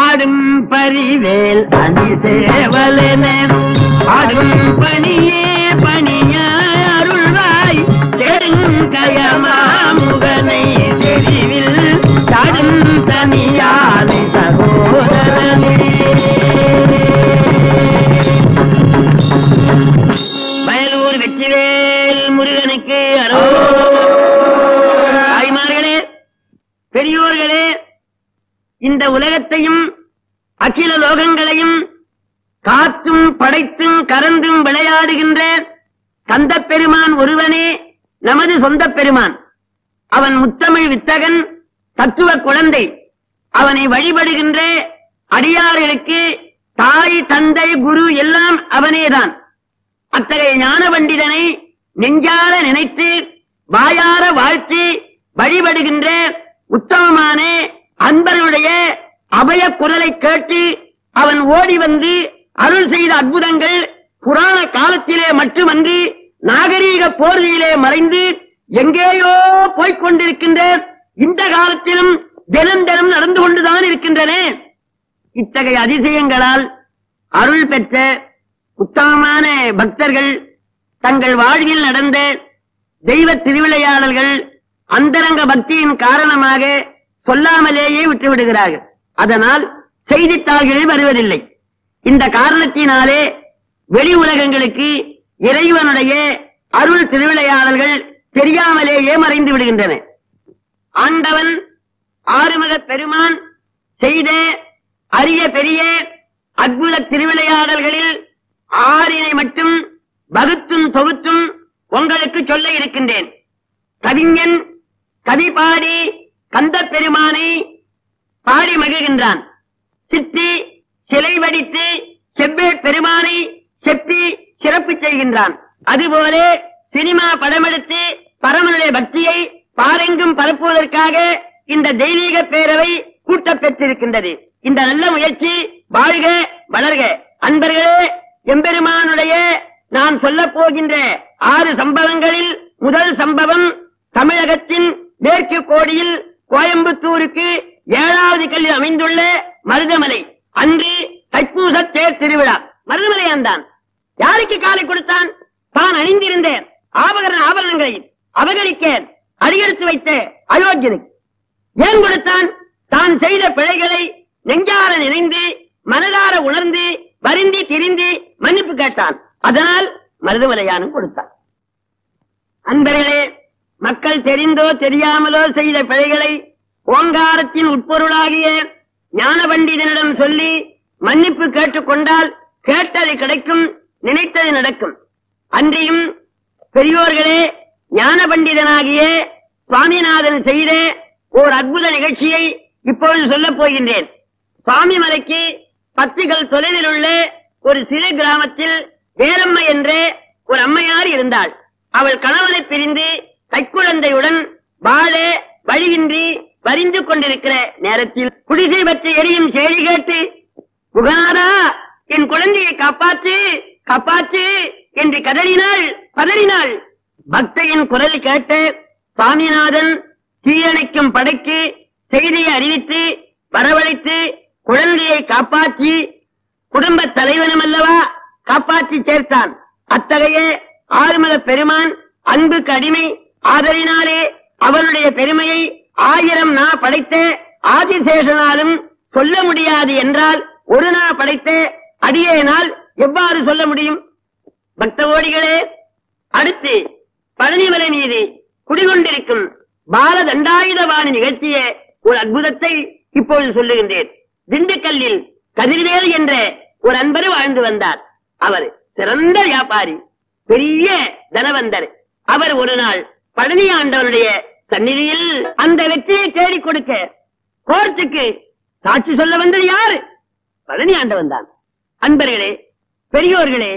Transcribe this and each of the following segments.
ஆடும் பரிவேல் அணி சேவலென ஆடும் பணியே பணிய அருள்வாய் செருங்கயமாமுகனை செறிவில் தாடும் தனியானை சகோதரனே. வயலூர் வெற்றிவேல் முருகனுக்கு தாய்மார்களே, பெரியோர்களே, இந்த உலகத்தையும் அகில லோகங்களையும் காத்தும் படைத்தும் கறந்தும் விளையாடுகின்ற கந்த பெருமான் ஒருவனே நமது சொந்த பெருமான். அவன் முத்தமிழ் வித்தகன், தத்துவ குழந்தை. அவனை வழிபடுகின்ற அடியார்களுக்கு தாய் தந்தை குரு எல்லாம் அவனேதான். அத்தகைய ஞான பண்டிதனை நெஞ்சார நினைத்து வாயார வாழ்த்தி வழிபடுகின்ற உத்தமமான அன்பர்களுடைய அபய குரலை கேட்டு அவன் ஓடி வந்து அருள் செய்த அற்புதங்கள் புராண காலத்திலே மட்டுமன்று நாகரீக போர்வையிலே மறைந்து எங்கேயோ போய்கொண்டிருக்கின்ற இந்த காலத்திலும் தினம் தினம் நடந்து கொண்டுதான் இருக்கின்றன. இத்தகைய அதிசயங்களால் அருள் பெற்ற உத்தமமான பக்தர்கள் தங்கள் வாழ்வில் நடந்த தெய்வ திருவிளையாடல்கள் அந்தரங்க பக்தியின் காரணமாக சொல்லாமலேயே விட்டுவிடுகிறார்கள். அதனால் செய்தித்தாள்களில் வருவதில்லை. இந்த காரணத்தினாலே வெளி உலகங்களுக்கு இறைவனுடைய அருள் திருவிளையாடல்கள் தெரியாமலேயே மறைந்து விடுகின்றன. ஆண்டவன் ஆறுமுக பெருமான் செய்த அரிய பெரிய அற்புத திருவிளையாடல்களில் 6 மட்டும் வகுத்தும் தொகுத்தும் உங்களுக்கு சொல்ல இருக்கின்றேன். கவிஞன் கவி பாடி கந்த பெருமானை பாடி மகிழ்கின்றான். சித்தி சிலை வடித்து செவ்வே பெருமானை செப்பி சிறப்பு செய்கின்றான். அதுபோல சினிமா படமெடுத்து பரமனுடைய பக்தியை பாரெங்கும் பரப்புவதற்காக இந்த தெய்வீக பேரவை கூட்டப் பெற்றிருக்கின்றது. இந்த நல்ல முயற்சி வாழ்க வளர்க. அன்பர்களே, எம்பெருமானுடைய நான் சொல்ல போகின்ற 6 சம்பவங்களில் முதல் சம்பவம் தமிழகத்தின் மேற்கு கோடியில் கோயம்புத்தூருக்கு 7வது கல்லில் அமைந்துள்ள மருதமலை. அன்று தைப்பூச தேர் திருவிழா. மருதமலையான்தான். யாருக்கு காலை கொடுத்தான்? தான் அணிந்திருந்த ஆபரணங்களை அபகரிக்க அதிகரித்து வைத்த அயோக்கியனுக்கு. ஏன் கொடுத்தான்? தான் செய்த பிழைகளை நெஞ்சார நினைந்து மனதார உணர்ந்து வருந்தி திரிந்து மன்னிப்பு கேட்டான். அதனால் மருதமலையானும் கொடுத்தான். அன்பர்களே, மக்கள் தெரிந்தோ தெரியாமலோ செய்த பிழைகளை ஓங்காரத்தின் உட்பொருளாகிய ஞான பண்டிதனிடம் சொல்லி மன்னிப்பு கேட்டுக்கொண்டால் கேட்டது கிடைக்கும், நினைத்தது நடக்கும். அன்றியும் பெரியோர்களே, ஞான பண்டிதனாகிய சுவாமிநாதன் செய்த ஓர் அற்புத நிகழ்ச்சியை இப்பொழுது சொல்லப் போகின்றேன். சுவாமிமலைக்கு 10 கல் தொலைவில் உள்ள ஒரு சிறு கிராமத்தில் வேலம்மை என்ற ஒரு அம்மையார் இருந்தாள். அவள் கணவனை பிரிந்து கைக்குழந்தையுடன் வாழ வழியின்றி வரிந்து கொண்டிருக்கிற நேரத்தில் குடிசை பற்றி எரியும் செய்தி கேட்டு, புகாரா, என் குழந்தையை காப்பாற்று காப்பாற்று என்று பதறினாள். பக்தையின் குரல் கேட்ட சுவாமிநாதன் தீயணைக்கும் படைக்கு செய்தியை அறிவித்து வரவழைத்து குழந்தையை காப்பாற்றி குடும்ப தலைவனும் அல்லவா காப்பாற்றி சேர்த்தான். அத்தகைய ஆறுமுக பெருமான் அன்புக்கு அடிமை ஆதலினாலே அவனுடைய பெருமையை 1000 நா படைத்த ஆதிசேஷனாலும் சொல்ல முடியாது என்றால் ஒரு நா படைத்த அடியேனால் எவ்வாறு சொல்ல முடியும்? பக்த ஓடிகளே, அடுத்து பழனிமலை மீது குடிகொண்டிருக்கும் பால தண்டாயுதபாணி நிகழ்த்திய ஒரு அற்புதத்தை இப்பொழுது சொல்லுகின்றேன். திண்டுக்கல்லில் கதிர்வேல் என்ற ஒரு அன்பர் வாழ்ந்து வந்தார். அவர் சிறந்த வியாபாரி, பெரிய தனவந்தர். அவர் ஒரு நாள் பழனி ஆண்டவனுடைய சந்நிதியில் அந்த வெற்றியை தேடிக் கொடுக்க கோர்ட்டுக்கு சாட்சி சொல்ல வந்தது யாரு? பழனி ஆண்டவன் தான். அன்பர்களே, பெரியோர்களே,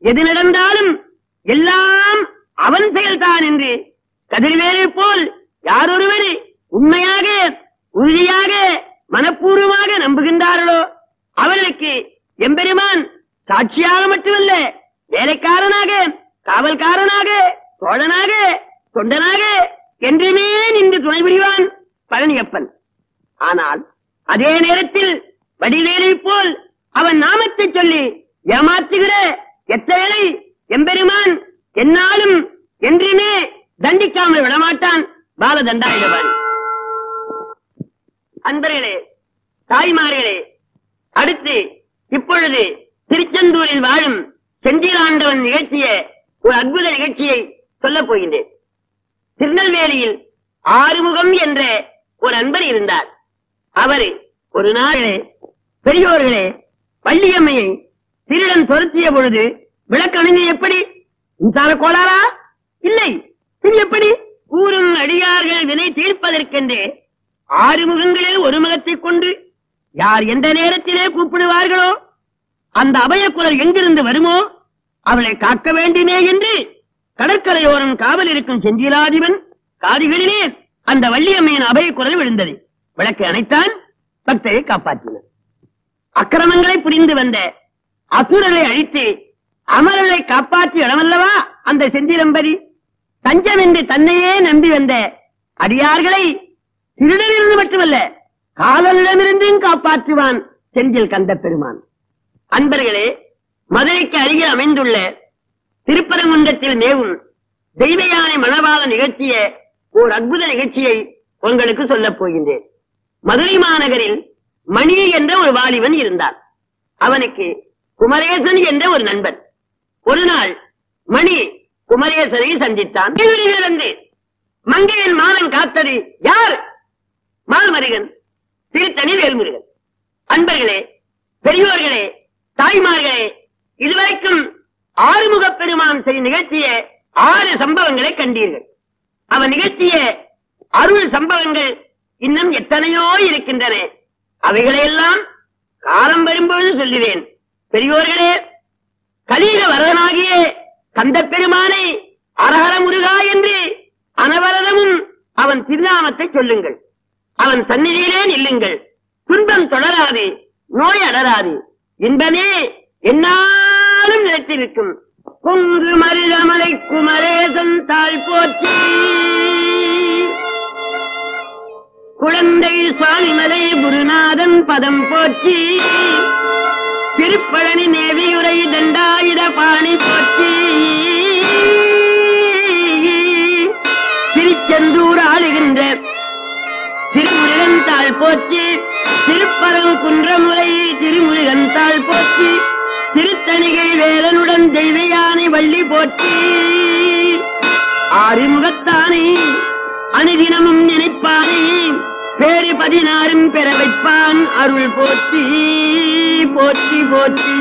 எது நடந்தாலும் எல்லாம் அவன் செயல்தான் என்று கதிர்வேலை போல் யாரொருவர் உண்மையாக உறுதியாக மனப்பூர்வமாக நம்புகின்றார்களோ அவர்களுக்கு எம்பெருமான் சாட்சியாக மட்டுமல்ல, வேலைக்காரனாக, காவல்காரனாக, தோழனாக, தொண்டனாக என்றுமே நின்று துணை புரிவான் பழனியப்பன். ஆனால் அதே நேரத்தில் வடிவேலை போல் அவன் நாமத்தை சொல்லி ஏமாற்றுகிற எத்தனை எம்பெருமான் என்னாலும் என்றுமே தண்டிக்காமல் விடமாட்டான். பாலதண்டாயுதபாணி. அன்பர்களே, தாய்மார்களே, அடுத்து இப்பொழுது திருச்செந்தூரில் வாழும் செந்திலாண்டவன் நிகழ்ச்சிய ஒரு அற்புத நிகழ்ச்சியை சொல்லப் போகின்றேன். திருநெல்வேலியில் ஆறுமுகம் என்ற ஒரு அன்பர் இருந்தார். அவர் ஒரு நாளே, பெரியோர்களே, வள்ளியம்மையை திருடன் பொருத்திய பொழுது விளக்கணுங்க எப்படி? மின்சார கோளாரா? இல்லை. இது எப்படி? கூறும் அடியார்கள் வினை தீர்ப்பதற்கென்றே ஆறுமுகங்களில் ஒரு முகத்தை கொண்டு யார் எந்த நேரத்திலே கூப்பிடுவார்களோ அந்த அபயக்குரல் எங்கிருந்து வருமோ அவளை காக்க வேண்டுமே என்று கடற்கரையோரம் காவல் இருக்கும் செந்திலாதிபன் காதிகளிலே அந்த வள்ளியம்மையின் அபயக்குரல் விழுந்தது. விளக்கை அணைத்தான், பக்தரை காப்பாற்றினார். அக்கிரமங்களை புரிந்து வந்த அசுரரை அழித்து அமரரை காப்பாற்றி இடமல்லவா அந்த செந்திலம்பதி. தஞ்சம் என்று தன்னையே நம்பி வந்த அடியார்களை திருடனிலிருந்து மட்டுமல்ல காவலிடமிருந்தும் காப்பாற்றுவான் செந்தில் கந்த பெருமான். அன்பர்களே, மதுரைக்கு அருகில் அமைந்துள்ள திருப்பரங்குன்றத்தில் மேவும் தெய்வ யானை மணவாள நிகழ்ச்சிய ஓர் அற்புத நிகழ்ச்சியை உங்களுக்கு சொல்லப் போகின்றேன். மதுரை மாநகரில் மணி என்ற ஒரு வாலிபன் இருந்தார். அவனுக்கு குமரேசன் என்ற ஒரு நண்பன். ஒரு நாள் மணி குமரேசனை சந்தித்தான். மங்கையன் மாறன் காத்தது யார்? மால்மருகன், திருத்தணி வேல்முருகன். அன்பர்களே, பெரியோர்களே, தாய்மார்களே, இதுவரைக்கும் ஆறுமுகப் பெருமான் செய்ய நிகழ்த்திய 6 சம்பவங்களை கண்டீர்கள். அவன் நிகழ்த்திய அருள் சம்பவங்கள் இன்னும் எத்தனையோ இருக்கின்றன. அவைகளையெல்லாம் காலம் வரும்போது சொல்லுவேன். பெரியோர்களே, கலியுக வரதனாகிய கந்த பெருமானை அரஹர முருகா என்று அனவரதமும் அவன் திருநாமத்தை சொல்லுங்கள். அவன் சந்நிதியிலே நில்லுங்கள். துன்பம் தொடராது, நோய் அடராது, இன்பமே என்னாலும் நிலைத்திருக்கும். கொங்கு மருதமலை குமரேசன் தாழ் போற்றி, குழந்தை சுவாமிமலை குருநாதன் பதம் போற்றி, திருப்பழனி நேவியுரை தண்டாயுத பாணி போற்றி, திருச்செந்தூர் ஆளுகின்ற திருமுருகன் தாள் போற்றி, திருப்பரங்குன்றமுலை திருமுருகன் தாள் போற்றி, திருத்தணிகை வேலனுடன் தெய்வ யானை வள்ளி போற்றி, ஆறுமுகத்தானே அனுதினமும் நினைப்பானே பேரு 16 பெற வைப்பான் அருள் போற்றி போற்றி போற்றி.